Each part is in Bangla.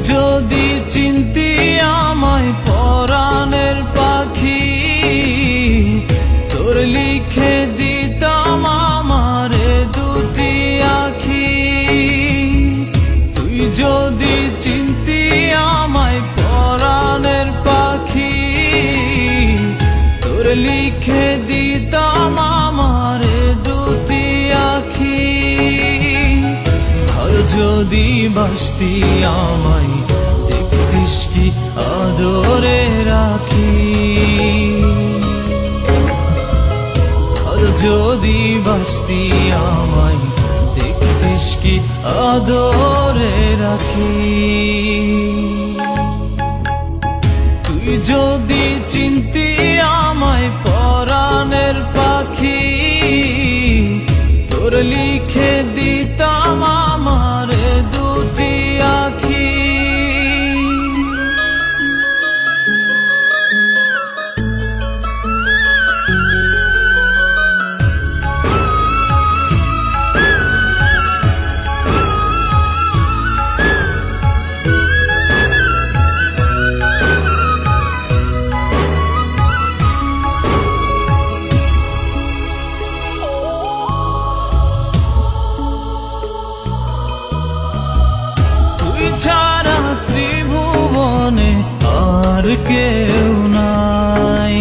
যদি চিনতি আমায় পরাণের পাখি, তোর লিখে দিতাম আমারে দুটি আখি। তুই যদি চিনতি আমায় পরাণের পাখি, তোর লিখে দিতাম আমারে দুটি আখি। আর যদি বাসতি আমায় দেখতিস কি আদরে রাখি। আর যদি বাসতি আমায় দেখতিস কি আদরে রাখি। তুই যদি চিনতি আমায় পরাণের পাখি, তোর লিখে দিতাম আমারে দুটি আখি। ছাড়া ত্রিভুবনে আর কেউ নাই।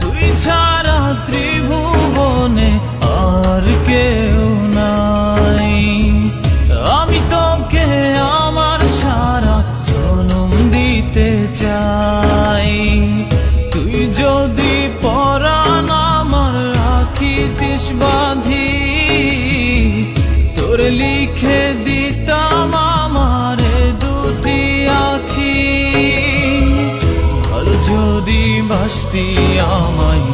তুই ছাড়া ত্রিভুবনে আর কেউ নাই। আমি তোকে আমার সারা জনম দিতে চাই। তুই যদি পরাণ রাখিতিস বাঁধি, তোর লিখে দিতাম আমারে দুটি আখি। আর যদি বাসতি আমায়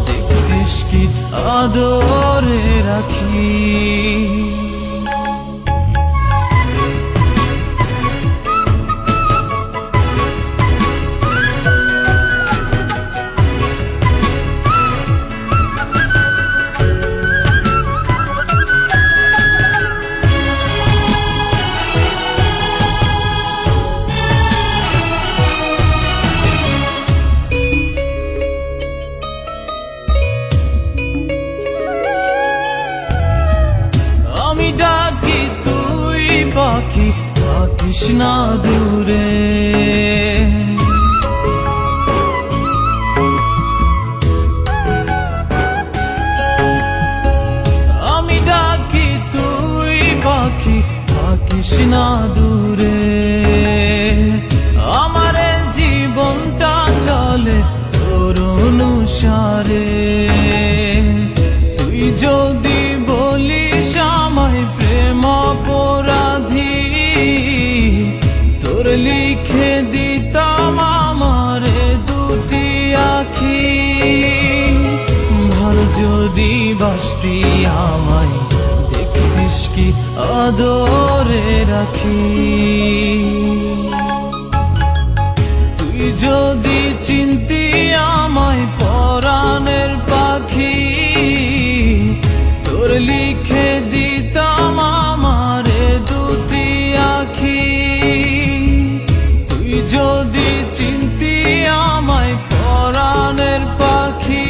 দেখতিস কি আদরে রাখি। আমি ডাকি তুই পাখি থাকিস না দূরে। আমি ডাকি তুই পাখি থাকিস না দূরে। আমার জীবনটা চলে তোর অনুসারে। তুই যদি বলিস আমায় প্রেম অপরাধী, তোর লিখে দিতাম আমারে দুটি আখি। ভালো যদি বাসতি আমায় দেখতিস কি আদরে রাখি। তুই যদি চিনতি আমায় পরাণের পাখি, তোর লিখে দিতাম আমারে দুটি আখি। তুই যদি চিনতি আমায় পরাণের পাখি,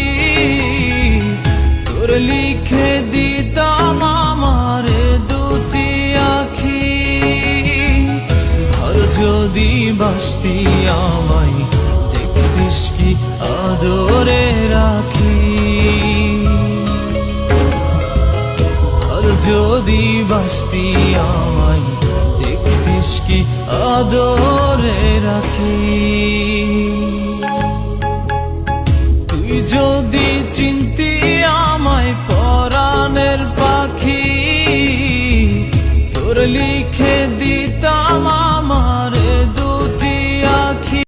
তোর লিখে দিতাম আমারে দুটি আখি। আর যদি বাসতি আমায় দেখতিস কি আদরে রাখি। যদি বাসতি আমায় দেখতিস কি আদরে রাখি। তুই যদি চিনতি আমায় পরাণের পাখি, তোর লিখে দিতাম